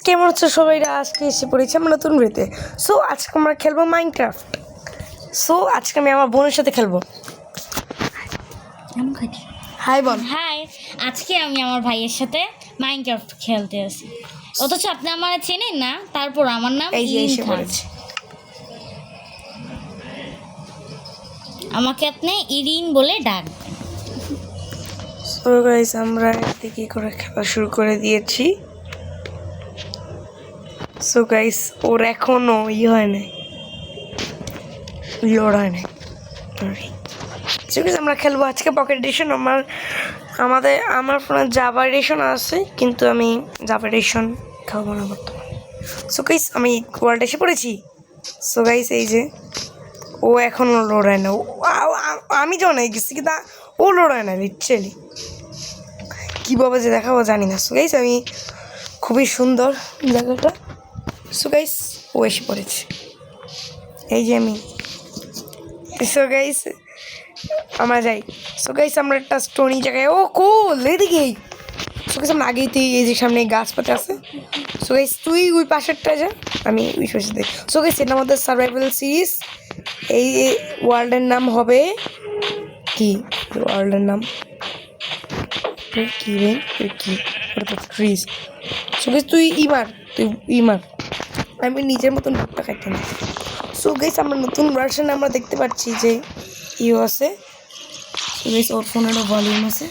কেমন হচ্ছে সবাই? আজকে এসে পড়েছি আমরা নতুন ভিডিওতে। সো আজকে আমরা খেলবো মাইনক্রাফট। সো আজকে আমি আমার বোনের সাথে খেলবো। হাই বল। হাই, আজকে আমি আমার ভাইয়ের সাথে মাইনক্রাফট খেলতে আসি। অথচ আপনি আমার চেনেন না, তারপর আমার নাম এই যে ইরিন এসে খান। পড়েছে। আমাকে আপনি ইরিন বলে ডাকবেন। সো গাইস আমরা এদিকে করে খেলা শুরু করে দিয়েছি। সো গাইস ওর এখনো হয় নাই, লোড হয় নাই। আমরা খেলবো আজকে পকেট এডিশন। আমার ফোনে জাভা এডিশন আছে, কিন্তু আমি জাভা এডিশন খেলবো না বর্তমানে। সো গাইস আমি ওয়ার্ল্ড এসে পড়েছি। সো গাইস এই যে ও এখনও লোড হয় না। আমি যখন গেছি কিন্তু ও লোড হয় না লিটারেলি। কীভাবে যে দেখাবো জানি না। সো গাইস আমি খুবই সুন্দর জায়গাটা। সো গাইস ও এসে পড়েছে, এই যে আমি। সো গাইস আমরা যাই। সো গাইস আমরা একটা স্টোনি জায়গায়, ও কোল এদিকেই। সো গাইস আমরা আগেই তুই এই যে সামনে গাছপাতা আছে। সো গাইস তুই ওই পাশেরটা যা, আমি ওই পাশে যাই। সো গাইস এটা আমাদের সার্ভাইভাল সিরিজ। এই ওয়ার্ল্ডের নাম হবে কি? ওয়ার্ল্ডের নাম কি রে? কি ট্রিজ। সো গাইস তুই ইমার আমি নিজের মতন ভুট্টা খাইতে না। সো গাইস আমরা নতুন ভার্সনে আমরা দেখতে পাচ্ছি যে আছে। সো গাইস ওর ফোনেরও ভলিউম আছে।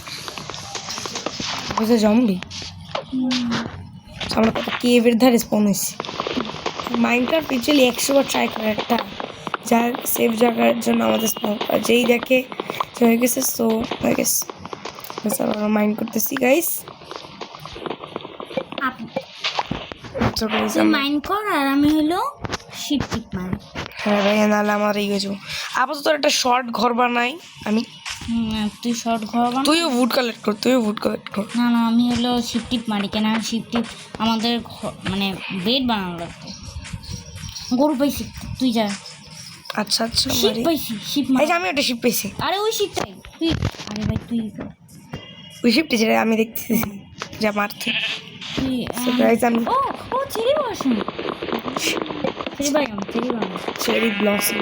বুঝে জম্বি আমরা কত কেভের ধারে স্পন হয়েছি। মাইনক্রাফট অ্যাকচুয়ালি 100বার ট্রাই করে একটা যার সেফ জায়গার জন্য আমাদের স্পন, আর যেই দেখে হয়ে গেছে। সো হয়ে গেছে, আমরা মাইন্ড করতেছি গাইস। মাইন্ড কর আর আমি হলো শিফট মারি। হ্যাঁ ভাই, নাহলে আমার এই গেছো। আপাতত একটা শর্ট ঘর বানাই আমি। তুই শর্ট ঘর বানা। তুইও উড কালেক্ট কর। না না, আমি হলো শিফট মারি। কেন শিফট আমাদের মানে বেড বানানো লাগবে। গরু পাইছি, তুই যা। আচ্ছা শিপ পাইছি, শিপ মারি। আমি একটা শিপ পেয়েছি। আরে ওই শিপটাই তুই। আরে ভাই তুই ওই শিপটা যেটা আমি দেখতেছি যা মারতে। আমি ও চেরি বসুন, চেরি ব্লসম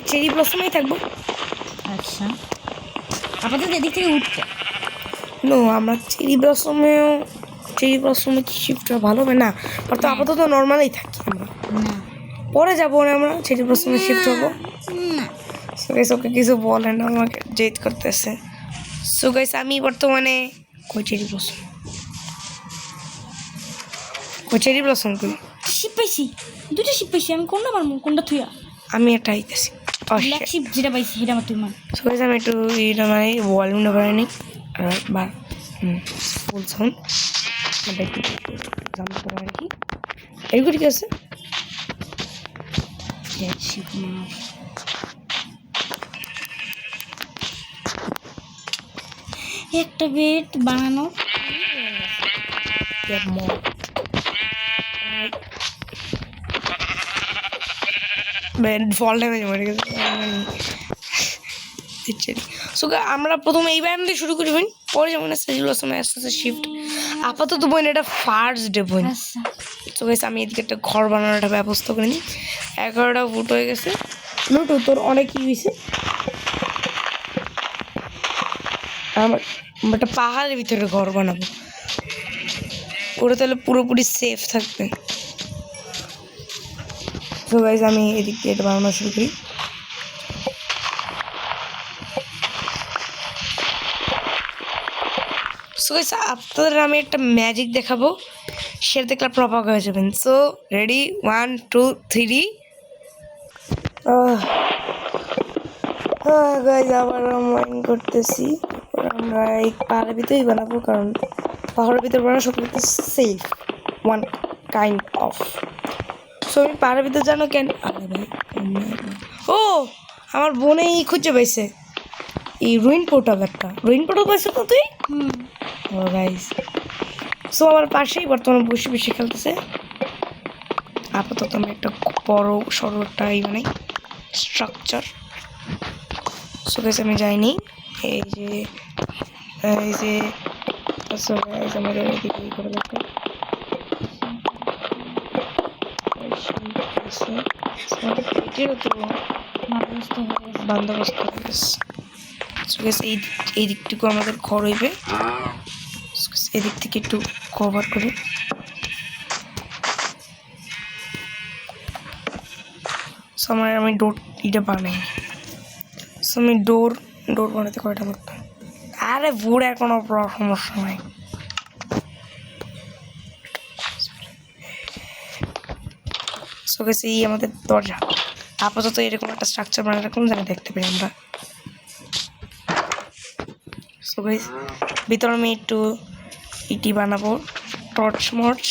চেরি ব্লসমই থাকবো। আচ্ছা, আপাতত এদিক থেকে উঠছে। নো, আমরা চেরি ব্লসমে কি শিফটটা ভালো হবে না? তো আপাতত নর্মালেই থাকি আমরা। পরে যাবো না, আমরা চেরি ব্লসমে শিফট হবো। সো গাইস ওকে কিছু বলে না, আমাকে জেদ করতেছে। সো গাইস আমি বর্তমানে চেরি ব্লসম করি। শিপ পাইছি, দুটো শিপ পাইছি। আমি কোনটা মারবো, কোনটা থুয়া? আমি এটা আইতেছি। ব্ল্যাক শিপ যেটা পাইছি সেটা আমার তুই মার। সো গাইস আমি একটু এটা মানে ভলিউমটা বাড়াই নিই। আর বা ফুল সাউন্ড একটু জানতে পারি আর কি। এইগুলো ঠিক আছে। শিপ মার। একটা বেড বানানো ফল ড্যামেজ মরে গেছে। সো আমরা প্রথমে এই ব্যায়াম দিয়ে শুরু করি বোন, পরে যেমন সেগুলোর সময় আস্তে আস্তে শিফট। আপাতত বোন এটা ফার্স্ট ডে বোন। সো গাইস আমি এদিকে একটা ঘর বানানোর একটা ব্যবস্থা করে নিই। 11টা ফুট হয়ে গেছে। লুটু তোর অনেক ই হয়েছে। আমরা একটা পাহাড়ের ভিতরে ঘর বানাবো, ওরা তাহলে পুরোপুরি সেফ থাকবে। সো গাইস আমি এদিক দিয়ে এটা বানানো শুরু করি। সো গাইস আপনাদের আমি একটা ম্যাজিক দেখাবো, সেটা দেখলে আপনারা অবাক হয়ে যাবেন। So ready, 1 2 3। গাইস আবার মাইন্ড করতেছি। আমরা এই পাহাড়ের ভিতরেই বানাবো, কারণ পাহাড়ের ভিতরে বানানো সব থেকে safe one kind of. So আমি পাহাড়ের ভিতরে জানো কেন? আরে ভাই ও আমার বোনেই খুঁজে পাইছে এই রুইন পোর্টাল। একটা রুইন পোর্টাল পাইছে তো তুই? ও গাইস সো আমার পাশেই বর্তমানে বসে খেলতেছে। আপাতত আমি একটা বড় সরটাই মানে স্ট্রাকচার। সো গাইস আমি যাইনি। এই যে সো গাইস আমাদের এদিকে এই করে দেখো এটিরও তো মাদ্রাস্ত হয়ে গেছে। বন্দোবস্ত হয়ে গেছে। সো গাইস এই দিকটুকু আমাদের ঘর হইবে, এদিক থেকে একটু কভার করে আমি ডোর এটা বানাই। সো আমি ডোর বানাতে কয়টা লাগবে? আরে বুড়ার কোনো সমস্যা নাই। সো গেছে এই আমাদের দরজা। আপাতত এরকম একটা স্ট্রাকচার বানানো এরকম জানি দেখতে পাই আমরা। সো গাইস ভিতরে আমি একটু ইটি বানাবো, টর্চ মর্চ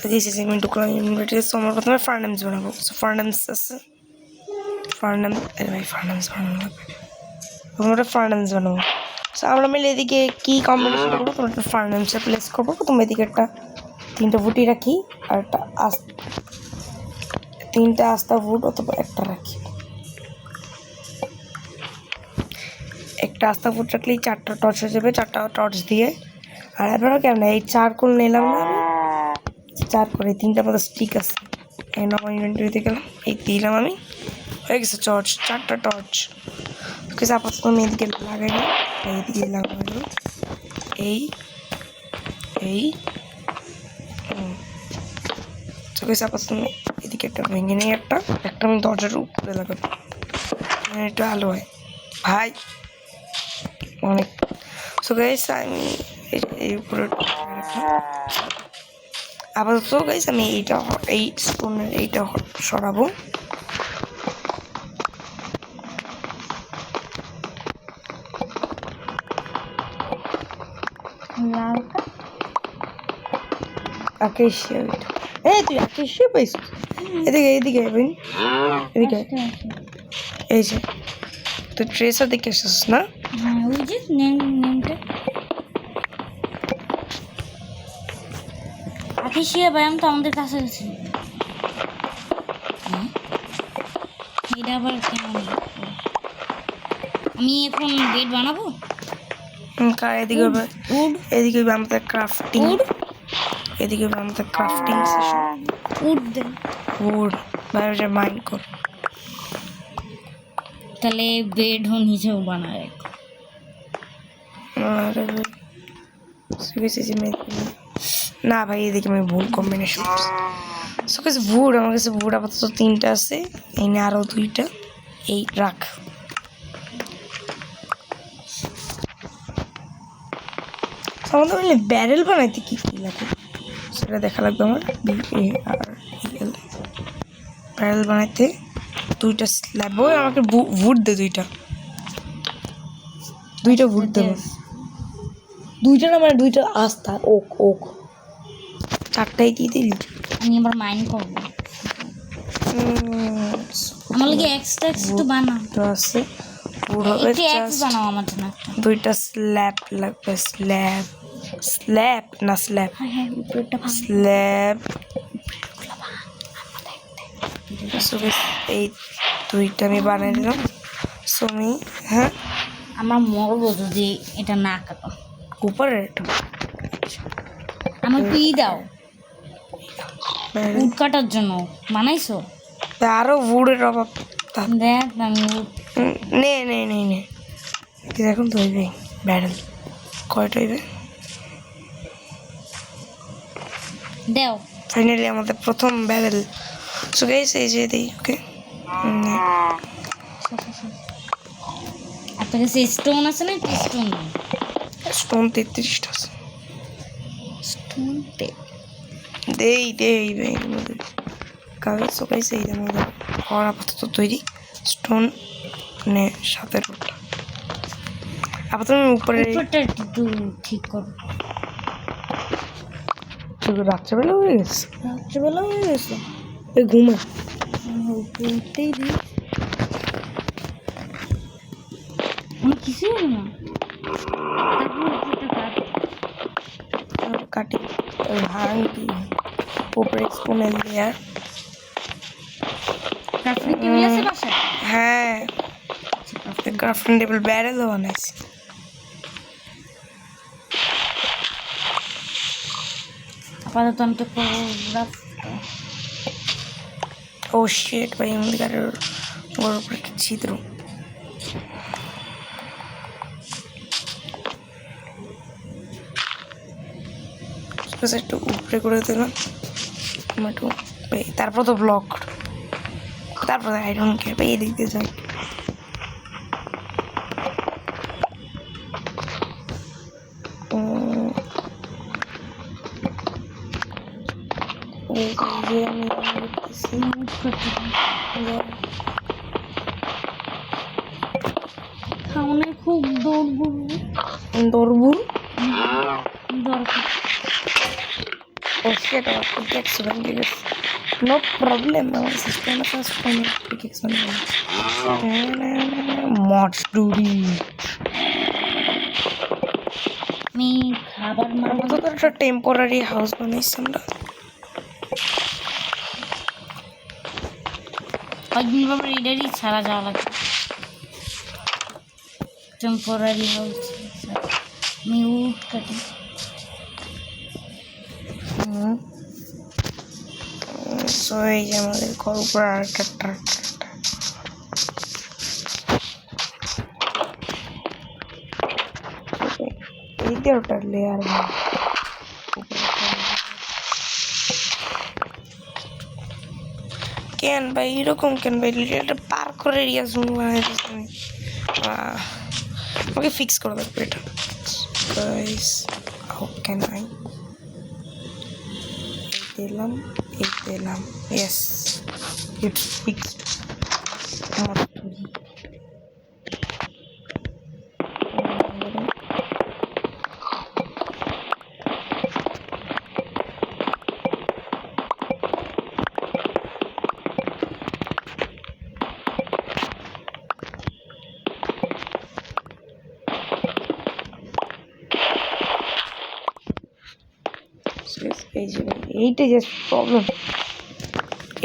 দিয়েছি আমি ঢুকলাম ইউনিভার্সিটি। সো আমার প্রথমে ফার্নেমস বানাবো। সো ফার্নেমস আছে, ফার্নেমস বানানো লাগবে, তোমরা ফার্নেমস বানাবো। সো আমরা মিলে এদিকে কী কম্বিনেশন করবো, তোমরা একটা ফার্নেমসে প্লেস করবো, তুমি এদিকে একটা 3টা ফুটি রাখি আর একটা 3টা আস্তা ফুট অথবা একটা রাখি। একটা আস্তা ফুট রাখলেই 4টা টর্চ হয়ে যাবে, 4টা টর্চ দিয়ে। আর আপনারা কেমন এই চারকোল নিলাম না আমি, চারকোল এই 3টার মতো স্টিক আছে, এই নর্মাল ইনভেন্টরিতে গেলাম, এই দিলাম আমি, হয়ে গেছে টর্চ, 4টা টর্চ। কিছু আপাতত আমি এদিকে লাগাই না, এইদিকে লাগাইল এই আপাতত আমি এদিকে একটা ভেঙে নিই, একটা আমি দরজার উপরে লাগাবো, একটু আলো হয় ভাই অনেক। সো গাইস আমি এই উপরে আপাতত গাইস আমি এই স্টোনের এইটা সরাবো। আকেশিয়া ওইটা, এই তুই আকেশিয়া পাইছিস? এদিকে এদিকে এই যে তুই ট্রেসার দেখে এসেছিস না? ওই যে নেমটা আকেশিয়া ব্যায়াম তো আমাদের কাছে আছে। এটা আবার কেমন? আমি এখন বেড বানাবো। এদিকে আমাদের ক্রাফটিং, এদিকে আমাদের ক্রাফটিং সেশন। উড বাইরে মাইন্ড কর, তাহলে বেডও নিজেও বানায়। না ভাই এদিকে আমি ভুল কম্বিনেশন ভুড, আমার কাছে ভুড আপাতত 3টা আছে, এই নিয়ে আরও 2টা এই রাখ। আমাদের বললে ব্যারেল বানাইতে কী কী লাগে সেটা দেখা লাগবে আমার। ব্যারেল বানাইতে 2টা স্ল্যাব, ওই আমাকে ভুড দে, 2টা ভুড দেবো, 2টা না মানে 2টা আস্তা ওক 4টাই দিয়ে দিলি। আমি আবার মাইন্ড করবো, আমার লাগে এক্সট্রা একটু বানাও আছে, পুরো একটু এক্স বানাও আমার জন্য। 2টা স্ল্যাব লাগবে, স্ল্যাব না স্ল্যাব এই 2টা আমি বানাই দিলাম। সুমি হ্যাঁ আমরা মরবো যদি এটা না কাটো। উপরে আমার পি দাও উড কাটার জন্য বানাইছো? আরো উডের অভাব, দেখ আমি নে এখন তো হইবে ব্যারেল কয়টা হইবে। দেও ফাইনালি আমাদের প্রথম ব্যারেল। সো গাইস এই যে দিই ওকে। আপনার কাছে স্টোন আছে না? স্টোন স্টোন 33টা আছে, স্টোন দেই কাগজ। সো গাইস এই আমাদের ঘর আপাতত তৈরি, স্টোন মানে 17টা। আপাতত আমি উপরে একটু ঠিক করো। রাত্রেবেলা হয়ে গেছে, এই ঘুমা উঠতেই দিই আমি কিছুই হলো না। কাটি ভাঙি উপরে স্পুনের লেয়ার। ক্রাফটিং টেবিল আছে বাসায়? হ্যাঁ ক্রাফটিং টেবিল ব্যারেলও বানাইছি। আপাতত আমি তো করবো ও শিট ভাই আমাদের গাড়ির ওর উপরে একটা ছিদ্র। একটু উপরে করে দিলাম একটু, তারপর তো ব্লক, তারপর আই ডোন্ট কেয়ার ভাই, এদিক দিয়ে যাই। এই যে আমি দেখতেছি সামনে খুব দৌড়বো দৌড়বুল দরকার। ও শিট আমার পিকেক্স ভেঙে গেছে। নো প্রবলেম, আমার সিস্টেম ফার্স্ট আমার পিকেক্স ভেঙে গেছে। মটস ডুরি আমি খাবার মারবো তো একটা টেম্পোরারি হাউস বানাইছি আমরা। কয়েকদিন পর এটারই ছাড়া যাওয়া লাগবে টেম্পোরারি হাউস। আমি উড কাটি সো এই যে আমাদের ঘর উপর আর একটা ট্রাক, এই দিয়ে ওটা লেয়ার কেন ভাই এরকম কেন ভাই, এটা পার করে এরিয়া জুম বানাই দিচ্ছি আমি। আমাকে ফিক্স করে লাগবে এটা গাইস। হাউ ক্যান আই, দিলাম এই দিলাম, ইয়েস ইটস ফিক্সড। এই যে এইটাই যে প্রবলেম,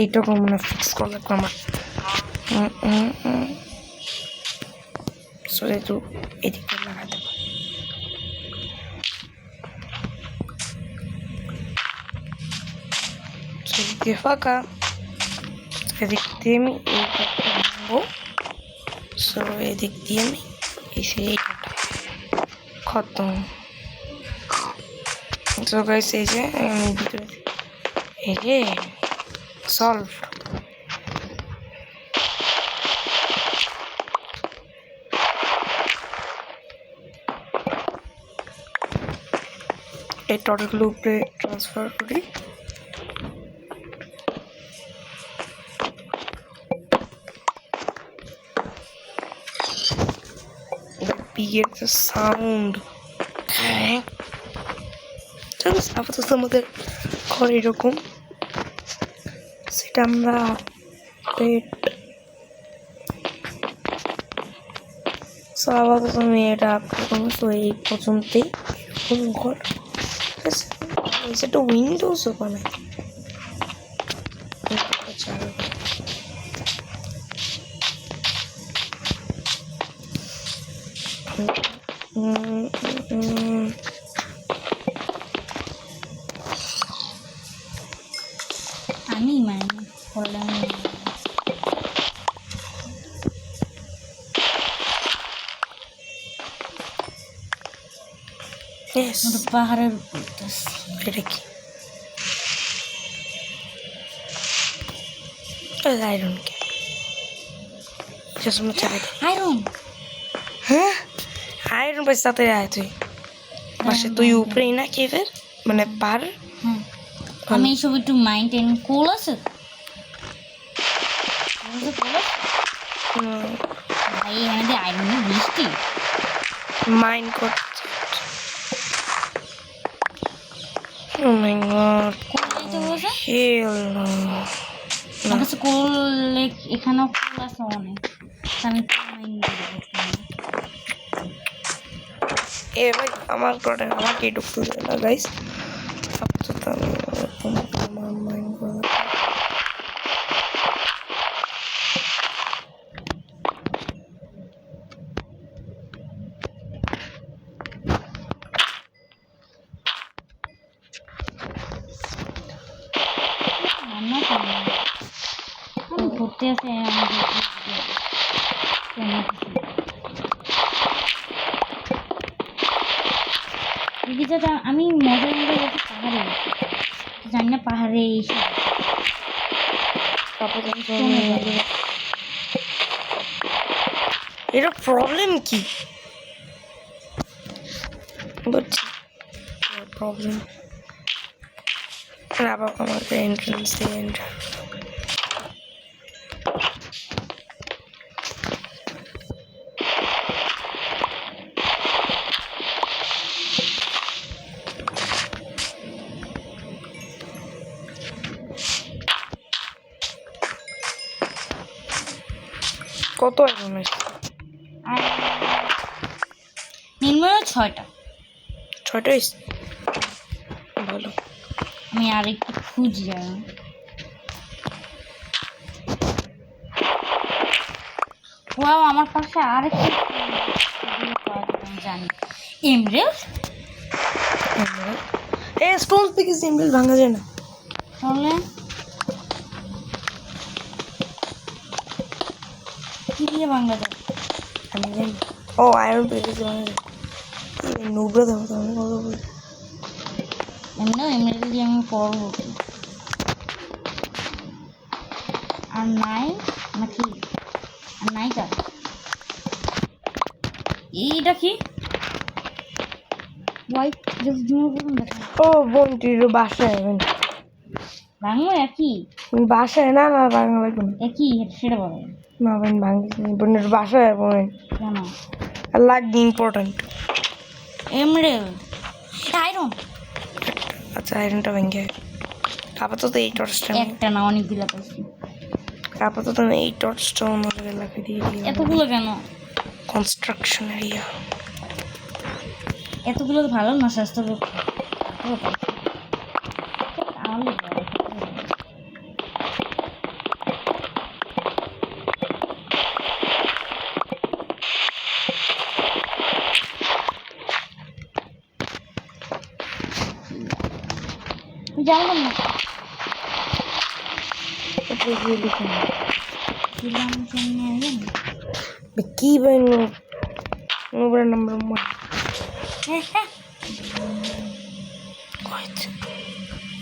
এইটাকে মনে ফিক্স করে লাগবে আমার। সো একটু এদিকে লাগাতে এদিকে ফাঁকা, এদিক দিয়ে আমি এই কাঠটা ভাঙবো। সো এদিক দিয়ে আমি এসে এই কাঠটা খতম। সো গাইস এই যে আমি ভিতরে এই যে সলভ। এই টর্চগুলো উপরে ট্রান্সফার করি। Beat the sound. আপাতত আমাদের ঘর এরকম, সেটা আমরা আপাতত আমি এটা আপডেট করবো। তো এই পর্যন্তই এরকম ঘর, ঠিক আছে। সেটা উইন্ডোজও বানায় আমি মানে করলাম পাহাড়ের উপর। এটা কি আয়রন? আয়রন, হ্যাঁ আয়রন পাইছি, তাতে আয় তুই পাশে, তুই উপরেই না কেভের মানে পার। হ্যাঁ আমি এইসব একটু মাইন্টেন কোল আছে ভাই, এখানে যে আয়রনের বৃষ্টি মাইন্ড করতে। Oh my god. কোল যাইতে বলছে Hell no. আমার কাছে কোল, এখানেও কোল আছে অনেক, আমি এ ভাই আমার ঘরে আমাকে ঢুকতে দেয় না গাইস। আপাতত আমি আমার মাইন্ড করে দেখতে আছে আমাদের যেটা আমি মজার মজা গেছি পাহাড়ে, জানি না পাহাড়ে এইসব এটা প্রবলেম কি? বুঝছি প্রবলেম। আবার আমাকে এন্ট্রান্স দিয়ে এন্টার কত এখন আর নিম্ন 6টা। 6টা ভালো। আমি আর একটু খুঁজি আর ওয়াও আমার পাশে আরেকটা জানি এমরেল। স্টোন থেকে সিম্বল ভাঙা যায় না। তাহলে কি দিয়ে ভাঙা যায়? আমি জানি। ও আয়রন পেয়েছি ভাঙা যায়। নোবরা দাও তাহলে কথা বলি। এমনি এমরেল দিয়ে আমি পড়বো কি? আর নাই নাকি? আর নাই যা এইটা কি হোয়াইট জাস্ট জুম করুন দেখা ও বোনটির বাসায় ভাঙবো একই বাসায় না না ভাঙা লাগবে না। একই সেটা বলে না বোন ভাঙিস বোনের বাসায় বোন কেন লাগবে ইম্পর্টেন্ট। Emerald iron. আচ্ছা আয়রনটা ভেঙে আপাতত এই টর্চটা একটা না অনেকগুলো পাইছি। আপাতত এই টর্চটা আমাদের লাগিয়ে দিয়ে দিই। এতগুলো কেন? কনস্ট্রাকশন এরিয়া এতগুলো তো ভালো না স্বাস্থ্য জানলাম না কি বানো নোবরা নাম্বার 1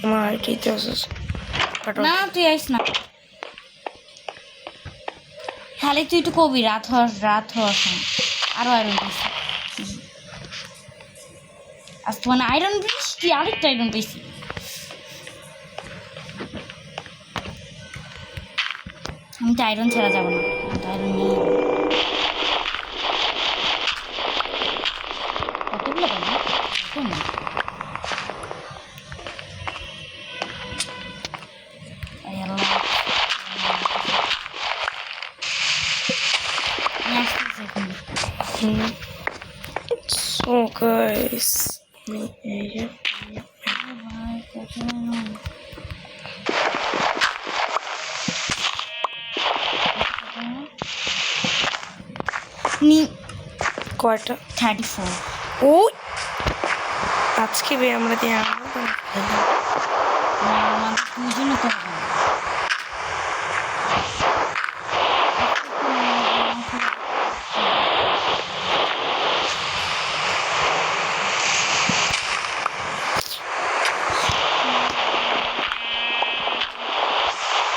আমার আইটিতে আছে না তুই আইস না খালি তুই একটু কবি রাত হওয়ার সময় আরো আয়রন পেয়েছি আজ তো মানে আয়রন বৃষ্টি আরেকটা আয়রন পেয়েছি। আমি তো আয়রন ছাড়া যাবো না, আয়রন নিয়ে কতগুলো পাবো So guys, কয়টা 34 ও আজকে বে আমরা দিয়ে আমাদের দুজনে তো হবে না।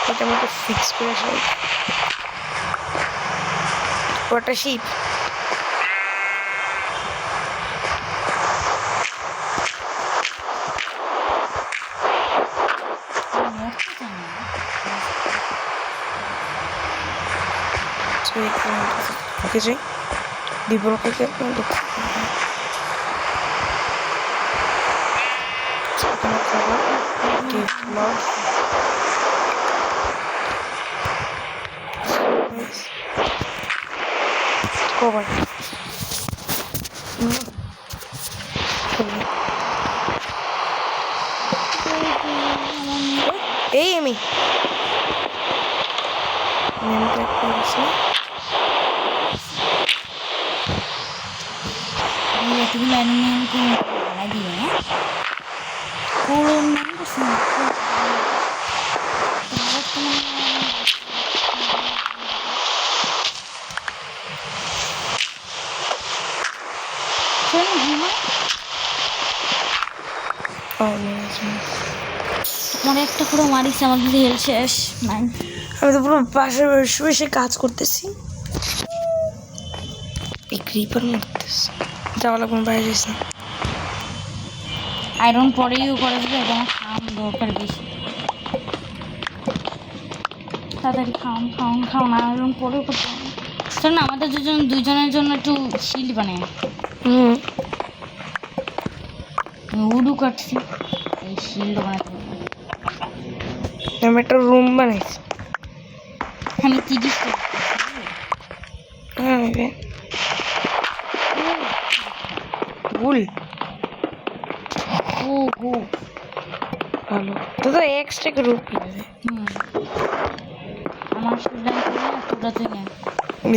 এটা আমাকে ফিক্স করে আসলে কটা শিপ ওকে যাই বিবরণকে কভার এই আমি এতগুলো অ্যানিমেলকে ভাড়া দিয়ে পুরো নাম শোন ঘুমায় ও no, আমার একটা করে মারিস আমার কিন্তু হেল শেষ নাই আমি তো পুরো পাশে বসে বসে কাজ করতেছি এই ক্রিপার মারতেছে যাওয়া লাগবে বাইরে যাইস না আয়রন পরেও করা যাবে এবং খাওয়ান দরকার বেশি তাড়াতাড়ি খাওয়ান আয়রন পরেও করতে হবে শোন না আমাদের দুজনের জন্য একটু শিল্ড বানায় হুম উডু কাটছি এই শিল্ড বানাতে হবে আমি একটা রুম বানাইছি আমি 30 হ্যাঁ ভুল ও ও ভালো তো তো এক্সট্রা গ্রুপ কিনবে আমার স্টুডেন্ট তোরা তুই নে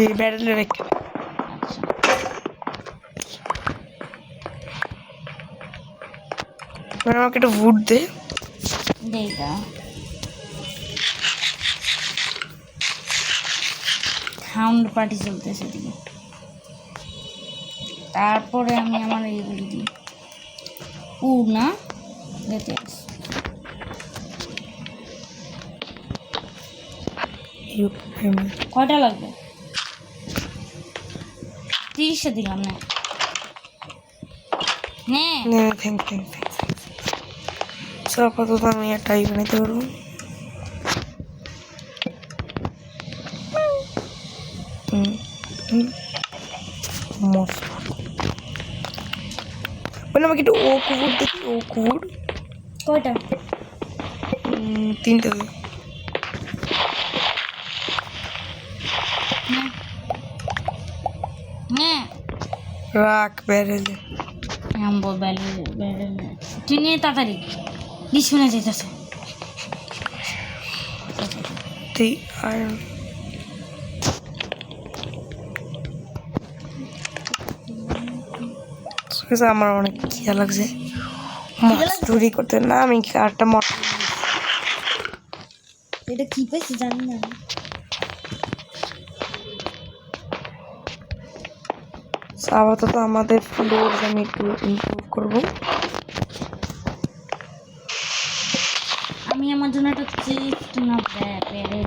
এই ব্যারেলে রেখে আচ্ছা মানে আমাকে একটা ভুট দে দেইটা সাউন্ড পার্টি চলতেছে দিকে তারপরে আমি আমার এইগুলি দিই না দিতে আসি কয়টা লাগবে 30 দিলাম না হ্যাঁ থ্যাংক সো আপাতত আমি একটাই বানাইতে পারবো মানে আমাকে একটু ও কুকুর দেখি ও কুকুর কয়টা 3টা দে হ্যাঁ রাখ ব্যারেলে আম্বো বেলে তুই নিয়ে তাড়াতাড়ি দি শুনে যেতেছে তুই আয়রন আমার অনেক খিয়া লাগছে মাছ চুরি করতে না আমি একটা এটা কি পেয়েছি জানি না আপাতত আমাদের ফ্লোর আমি একটু ইমপ্রুভ করবো আমি আমার জন্য একটা চিপস না পেরে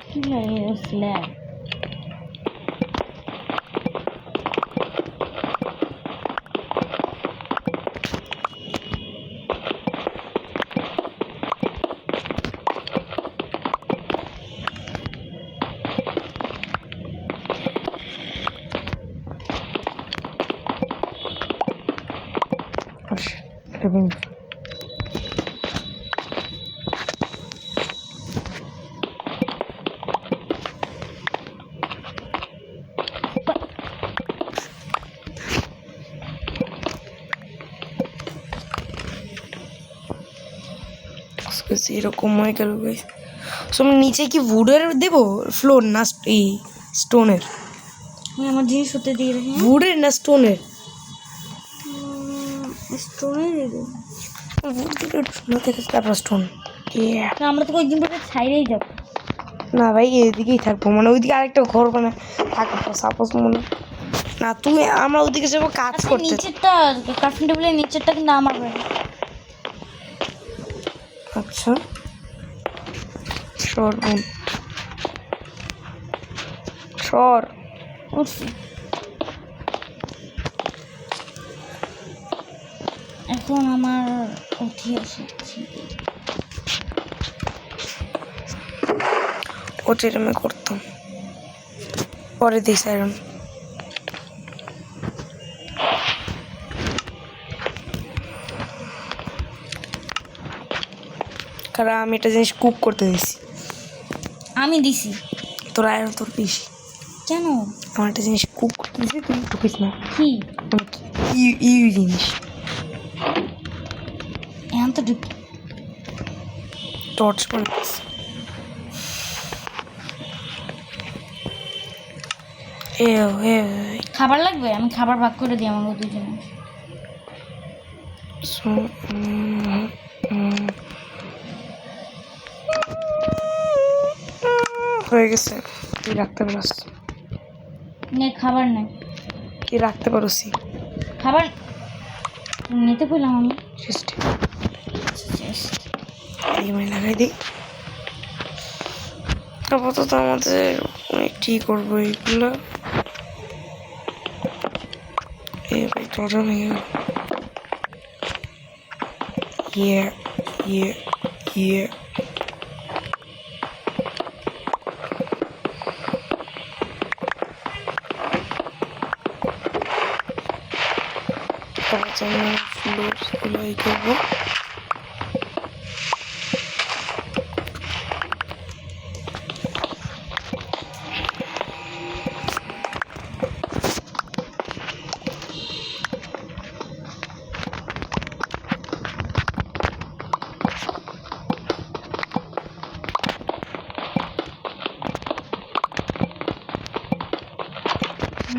কি লাগে এরকম হয়ে গেল আমি নিচে কি উডের দেবো ফ্লোর না এই স্টোনের আমি আমার জিনিস হতে দিয়ে রাখি উডের না স্টোনের স্টোনে দেবো তারপর স্টোন আমরা তো কয়েকদিন পরে ছাইরেই যাবো না ভাই এদিকেই থাকবো মানে ওইদিকে আরেকটা ঘর মানে থাকবো সাপোজ মনে না তুমি আমরা ওইদিকে যাবো কাজ করতে নিচেরটা কার্টুন টেবিলের নিচেরটা কিন্তু আমার বাড়ি আচ্ছা সর বোন সর উঠছি এখন আমার উঠে এসেছি ও যেটা আমি করতাম পরে দিস আয়রন কারণ আমি একটা জিনিস কুক করতে দিছি আমি দিছি তোর আয়রন তোর বেশি কেন আমার একটা জিনিস কুক করতে দিছি তুই কুকিস না কি ইউ জিনিস এখন তো টর্চ বানাইছিস খাবার লাগবে আমি খাবার ভাগ করে দিই আমার দুজনে হয়ে গেছে, তুই রাখতে পারস, নে খাবার নাই, তুই রাখতে পারসি। খাবার নিতে পেলাম আমি। চেষ্টা Just আমি লাগাই দিই। আপাতত আমাদের কি করবো এইগুলো, ভাই টজন হয়ে গেল। ইয়ে ইয়ে ইয়ে ফ্লোরগুলো ই করবো।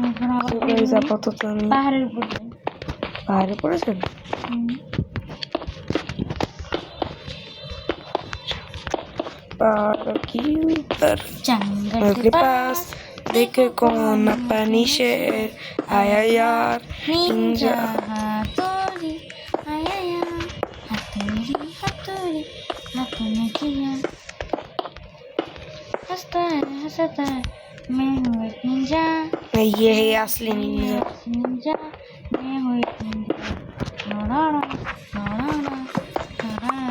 এখন আবার So guys, আপাতত আমি পাহাড়ের উপর যাই। পাহাড়ে পড়েছেন। पहाड़ की ऊपर जंगल के पास देखे कौन पानी शेर आया यार निंजा निंजा। हाथोड़ी आया यार हाथोड़ी हाथोड़ी हाथों में किया हंसता है मैं हूँ एक निंजा ये है असली निंजा। निंजा मैं हूँ एक निंजा डाडा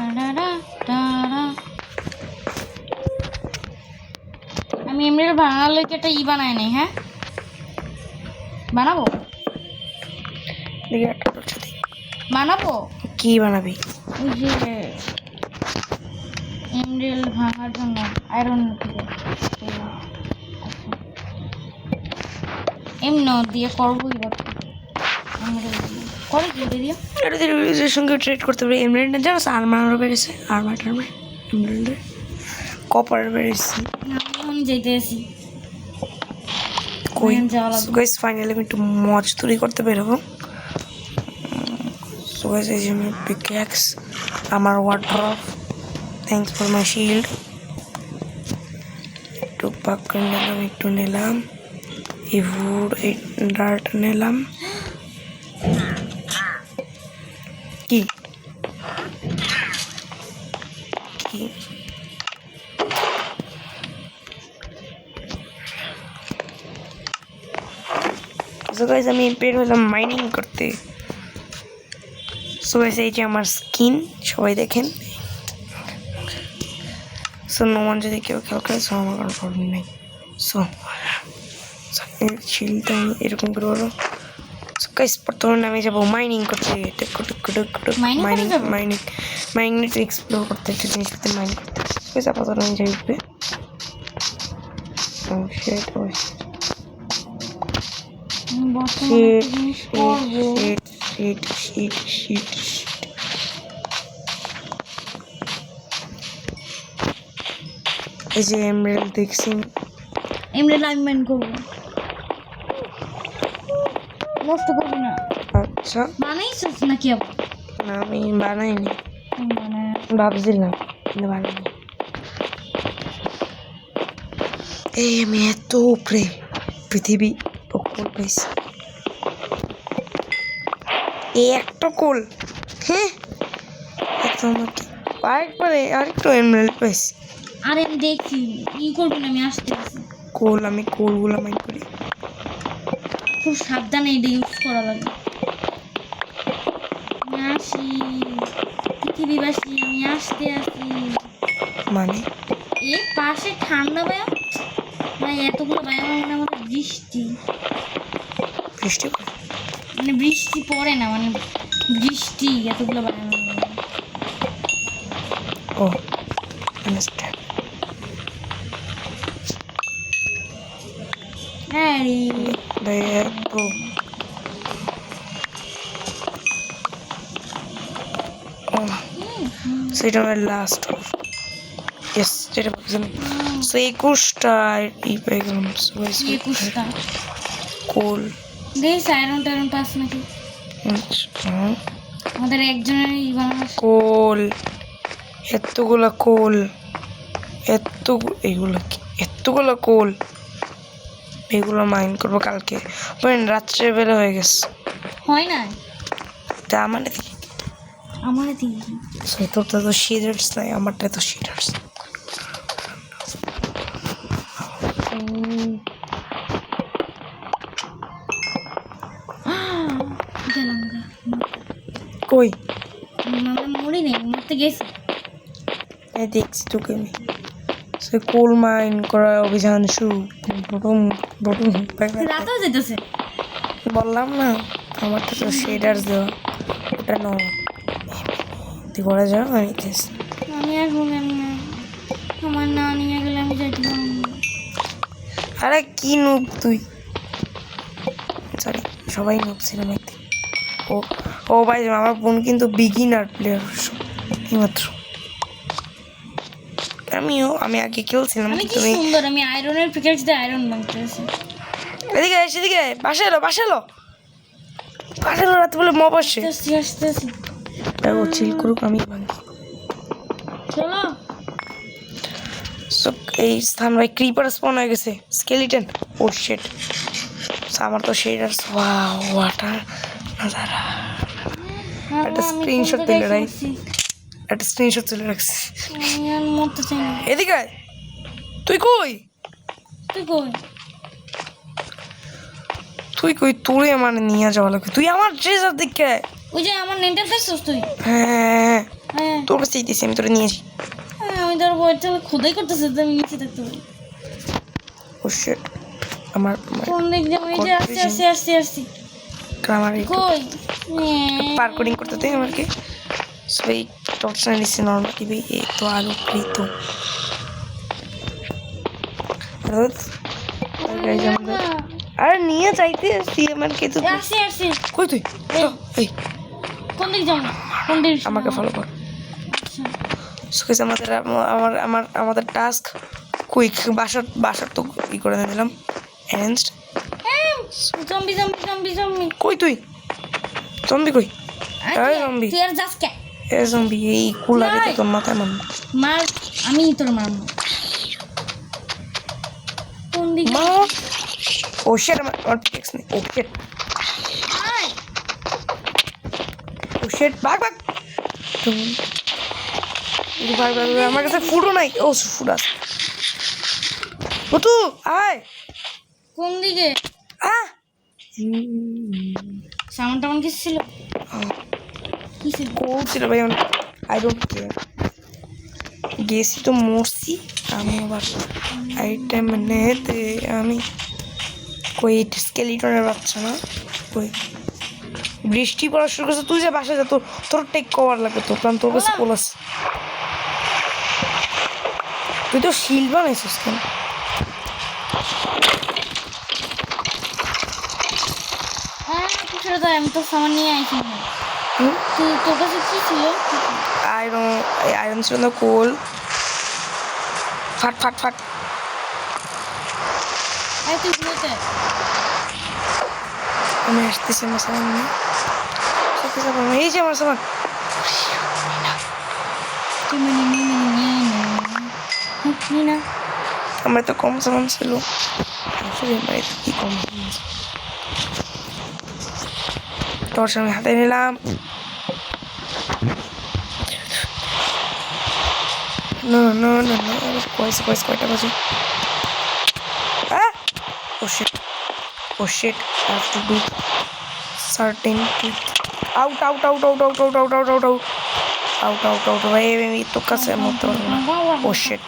डाडा डाडा। আমি এমনি বানানোর লোক একটা ই বানাই নাই, হ্যাঁ বানাবো देखिए একটা করছে দি বানাবো কি বানাবি? ওই যে এমরেল ভাঙার জন্য আয়রন থেকে এমন দিয়ে করবো এবার করে কি দিয়ে এটা দিয়ে এর সঙ্গে ট্রেড করতে পারি। এমরাল্ড না জানো আর্মারও বেড়েছে, আর্মার এমরাল্ডের কপার বেড়েছে। আমি যেতে আসি কই যাওয়া লাগবে। গাইস ফাইনালি আমি একটু মজ তৈরি করতে বেরোবো। সো গাইস এই যে আমার পিকঅ্যাক্স, আমার wardrobe, thanks for my shield. একটু পাক্কা নিলাম, একটু নিলাম এই উড, এই ডার্ট নিলাম। কি কি সো গাইস আমি বের হলাম মাইনিং করতে। সো গাইস এই যে আমার স্কিন, সবাই দেখেন। সো নোমান যদি কেউ খেয়াল করে, সো আমার কোনো প্রবলেম নেই। সো শিলটা আমি এরকম করে বলো। সো গাইস প্রথমে আমি যাবো মাইনিং করতে, Mining করতে মাইনিং যাবো? মাইনিং মাইনিং এক্সপ্লোর করতে, একটা জিনিস করতে মাইন করতে। গাইস আপাতত আমি যাই উপরে। ও শিট, ও বর্তমানে একটা জিনিস করবো। শিট। এই যে এমরাল্ড দেখছি, এমনি লাইনম্যান করবো, নষ্ট করবি না। আচ্ছা বানাইছিস নাকি আবার? না আমি বানাইনি, মানে ভাবছিলাম কিন্তু বানাইনি। এই আমি এত উপরে পৃথিবী কোল পাইছি, এই একটা কোল, হ্যাঁ এত আমাকে আরেকবারে আরেকটু এমরাল্ড পাইছি। আরে আমি দেখছি ই করবি না, আমি আসতে আসি। কোল আমি কোলগুলো মাইন করি। খুব সাবধানে এটা ইউজ করা লাগে। আমি আসি পৃথিবীবাসী, আমি আসতে আসি। মানে এই পাশে ঠান্ডা ব্যায়াম, মানে এতগুলো ব্যায়াম মানে আমাদের বৃষ্টি, বৃষ্টি করে মানে বৃষ্টি পড়ে না, মানে বৃষ্টি এতগুলো ব্যায়াম। ও আন্ডারস্ট্যান্ড। হ্যাঁ রে দেখো সেটা আমার লাস্ট ইয়েস, যেটা ভাবছিলাম। সো 21টা ই পেয়ে গেলাম। সো গাইস 21টা কোল, দেখ আয়রন টায়রন পাস নাকি? আমাদের একজনের ই বানানো কোল, এতগুলা কোল, এত এগুলো কি এত এতগুলো কোল, এগুলো মাইন করবো কালকে। রাত্রে বেলা হয়ে গেছে। হয় না তা আমার দিকে আমার দিকে তোর তো শিডার্স নাই, আমারটা তো শিডার্স। গেলাম গা। কই আমরা মরি নেই, মরতে গেছি। এই দেখছি তোকে আমি। সে কোল মাইন করার অভিযান শুরু। রাতেও যেতেছে। বললাম না আমারটা তো শেডার্স দেওয়া, ওটা ন তুই করে যাও আমি দেখতেছি। আমি এখন আমার না নিয়ে গেলে আমি যাইতে পারবো না। আরে কি নুব তুই, সরি সবাই নুব ছিলাম একদিন। ও ও ভাই আমার বোন কিন্তু বিগিনার প্লেয়ার এইমাত্র। আমি আগে খেলছিলাম আমি কি তুমি। সুন্দর, আমি আয়রনের পিকেক্স দিয়ে আয়রন বানাতেছি। এদিকে সেদিকে বাসা এলো রাত বলে মব আসছে। আসতেছি ও চিল করুক, আমি ভাঙি। চলো। সো এই স্থান ভাই ক্রিপার স্পন হয়ে গেছে, স্কেলিটন। ও শিট, আমার তো শেডার্স। ওয়াও ওয়াটার নাজারা। একটা স্ক্রিনশট তুলে রাখ, একটা স্ক্রিনশট তুলে রাখছি। আমি আর মরতে চাই না। এদিকে আয়। তুই কই তুই আমার নিয়ে যাওয়া লাগবে। তুই আমার ট্রেজার দেখে ওই যে আমার নেটের দেখছিস তুই? হ্যাঁ হ্যাঁ তোর কাছে দিতেছি, আমি তোরা নিয়েছি। আমি তোর বইটা খোদাই করতেছি, আমি নিচে থাকতে পারি। ও শিট, আমার কোন দিক দিয়ে? ওই যে আসছি। আমার কই পার কোডিং করতে তুই আমাকে সবাই টর্চনা নিচ্ছে নর্মাল টিভি। এই তো আলু তো আরে নিয়ে যাইতে আসছি আমার কে তো। আসছি। কই তুই? এই কোন দিক যাবো? কোন দিক? আমাকে ফলো কর। সুকেশ আমাদের টাস্ক কুইক। বাসার তো ই করে দিলাম অ্যারেঞ্জড। জম্বি। কই তুই? জম্বি কই? এই জম্বি, তুই আর যাস কে? এই জম্বি এই কুলা রেখে তোর মাথায় মারবো। মার, আমি তোর মারবো। কোন দিক? ও শিট, আমার পিক্স নেই। ও শিট, ভাগ আমার কাছে ফুডও নাই। ও ফুড আছে। ও তু আয়। কোন দিকে? সামান টামান কিছু ছিল? কি ছিল? কোল ছিল ভাই, আই ডোন্ট কেয়ার। গেছি তো মরছি আমি আবার। আইটেম নেতে আমি কই স্কেলিটনের বাচ্চা না কই। বৃষ্টি পড়া শুরু করছে, তুই যে বাসায় যা, তোর টেক কভার লাগবে তো, কারণ তোর কাছে কোল আছে। তুই তো শিল বানাইছিস কেন? আমি তো সামান নিয়ে আইছি। তোর কাছে কি ছিল? আয়রন ছিল না, কোল। ফাট তুই ঘুরতে আমি আসতেছি। আমার সামান নিয়ে এই যে আমার সামান। আমার তো কম সামান ছিল। কি কম তোর সামনে হাতে নিলাম। No, কয়টা বাজে? Oh shit, I have to do certain things. Out. আমি তো কাছে মরতে পারবো না। Oh shit.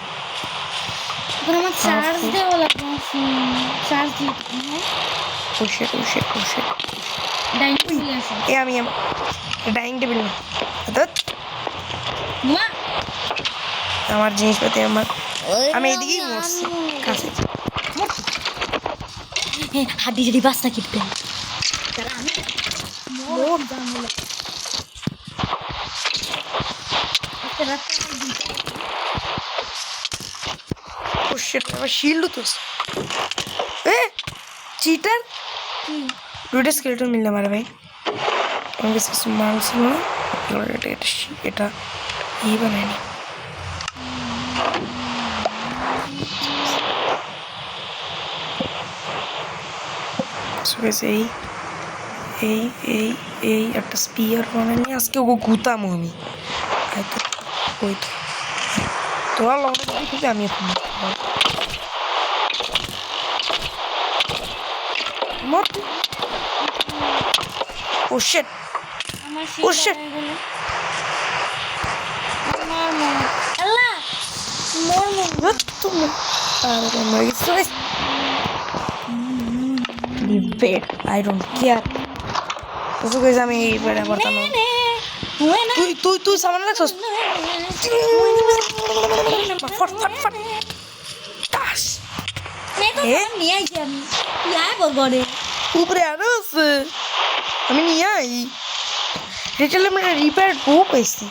আমার চার্জ দেওয়া লাগবে। Charge Oh shit. ডাইনিং টেবিলে আছে। আমি ডাইনিং টেবিল না, আমার জিনিসপাতি আমি এদিকেই মরছি কাছে। হাড্ডি যদি বাস্তা কিনবে আমার শিল্ড তো চিটার দুইটা স্কেলেটন মিললাম। আরে ভাই আমার কাছে কিছু মাল ছিল না, এটা বানায়নি। গেছে এই এই এই এই একটা স্পিয়ার বানানি আজকে ওকে গুতাম আমি হয়তো ওই তো তোরা লঙ্কা খেতে আমি এখন ও শিট আমার Oh, shit. আল্লাহ মোর মোর তুমি আরে মরে গেছে leave bed I don't care তো গাইস আমি এই বেডে পড়তাম তুই তুই তুই সামনে রাখছস ফট ফট ফট টাস নিয়ে আইছি আমি ইয়াই বলবরে উপরে আরো আছে আমি নিয়ে আই রিটেল আমি রিপেয়ার বউ পাইছি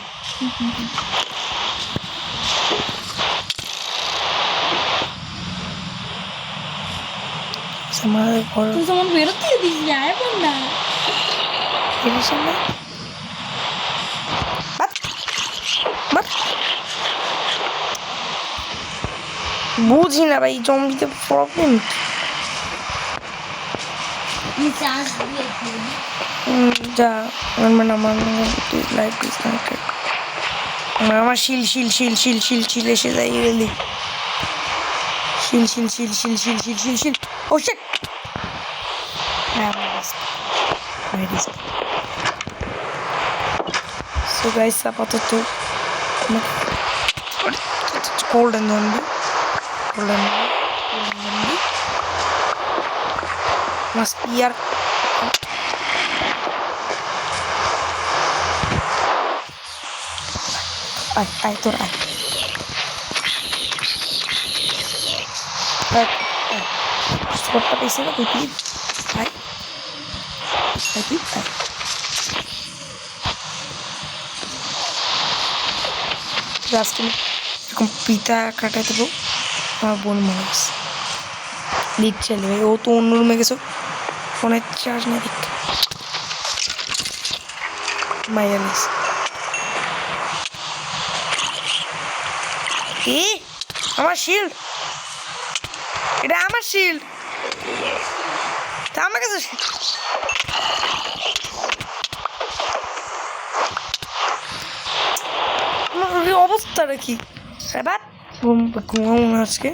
আমাদের ঘর তুই যেমন বেরোতে দিস ইয়াই বল না এর সামনে বাট বাট বুঝি না ভাই জম্বিতে প্রবলেম আমি চার্জ দিয়ে যা মানে আমার লাইফ ডিসকানেক্টেড আমার শিল শিল শিল শিল শিল শিল এসে যাই গেলি শিল শিল শিল শিল শিল শিল শিল শিল ও শিট সো গাইস আপাতত golden zombie golden zombie mas biar ay tur ay spot bisa na kupi ay ay লাস্টে এরকম পিতা কাটাই দেবো আমার বোন মানুষ লিড চালিয়ে ও তো অন্য রুমে গেছো ফোনের চার্জ না দেখ মায়ালিস এ আমার শিল্ড এটা আমার শিল্ড তা আমার কাছে অবস্থাটা কি এবার ঘুমাবো না আজকে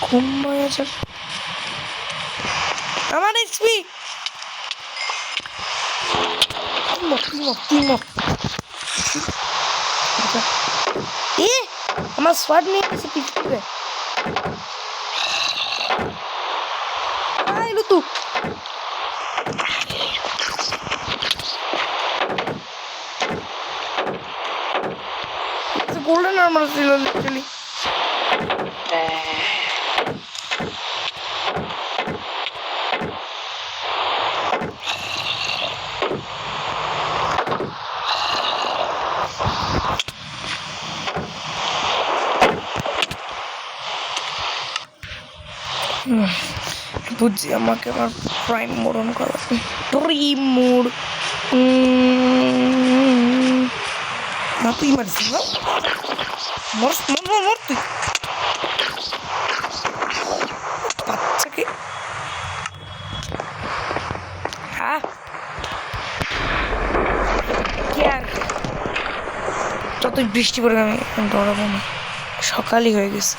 ঘুমায় আছে আমার এক্সপি এ আমার স্বাদ নিয়ে গেছে পিছনে আইলো তুই golden armor ছিল লিটারালি বুঝছি আমাকে আমার প্রাইম মোড়ন করা প্রাইম মোড় না তুই মারিস না মর মর মর তুই বাচ্চাকে হ্যাঁ কি আর যতই বৃষ্টি পড়ে আমি ডরাবো না সকালই হয়ে গেছে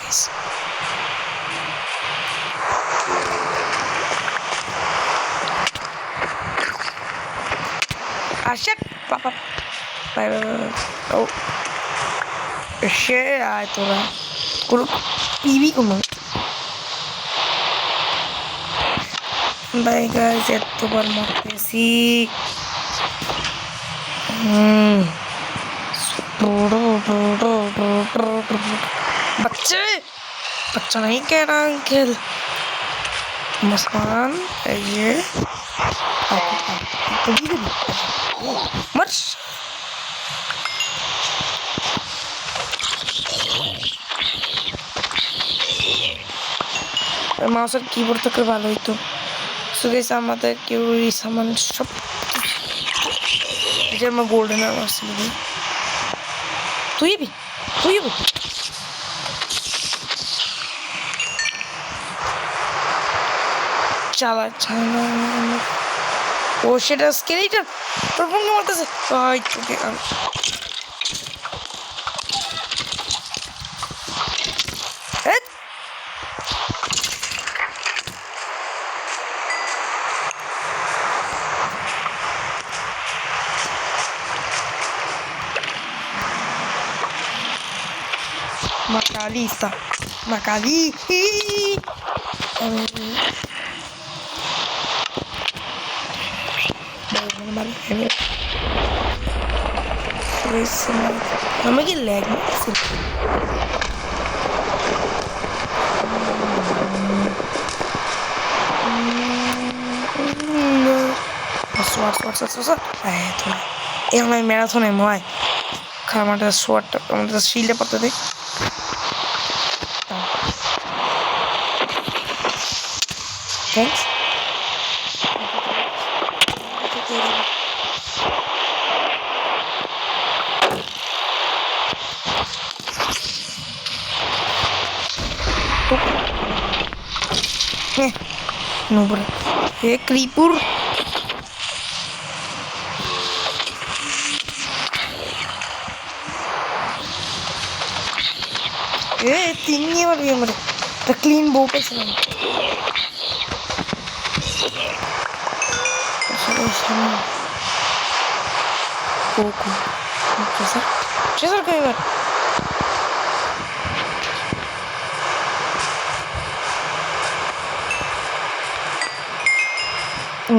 আশা বাবা বাই বাই ও সে আয় তোরা কোনো পিবি কোনো বাই গাইস এতবার মরতেছি बच्चे बच्चा नहीं कह रहा अंकल मुस्कान ये मर्श মাউসের কিবোর্ড থেকে ভালো হইতো সুগেছে আমাদের কেউ সামান সব যে আমার গোল্ডেন আওয়ার ছিল তুই বি চালা ও সেটা স্কেলেটন তোর ফোনকে মারতেছে ওই তোকে Macalista. Macali. Vamos que lag. Sword. Yang lain marathon ya mulai. Kalau ada sword, kalau ada shield apa tadi? Thanks. No bro. Creeper. Tinggi banget ya mereka. The clean bow pes lah. Coco. Treasure kayak mana?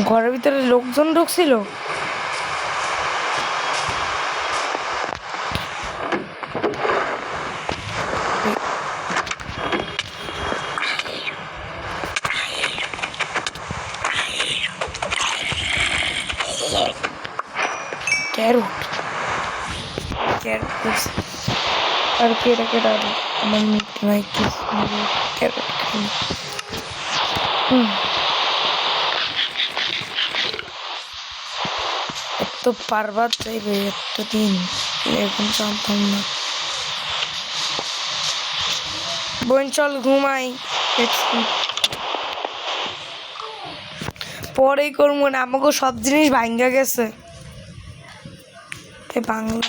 ঘরের ভিতরে লোকজন ঢুকছিল carrot আর কেটা আমার meet নাই কি carrot তো পারবার চাইবে এতদিন এখন জানতাম না বোন চল ঘুমাই পরেই করবো না আমাকে সব জিনিস ভাঙ্গা গেছে বাংলা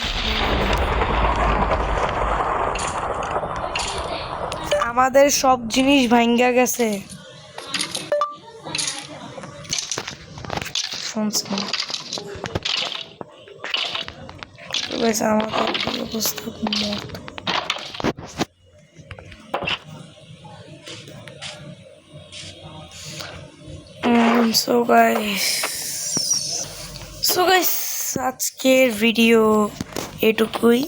আমাদের সব জিনিস ভাঙ্গা গেছে শুনছি আমাদের অবস্থা সো গাইস আজকের ভিডিও এটুকুই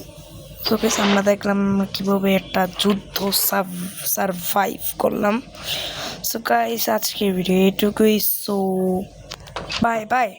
সো গাইস আমরা দেখলাম কিভাবে একটা যুদ্ধ সারভাইভ করলাম সো গাইস আজকের ভিডিও এটুকুই সো বাই বাই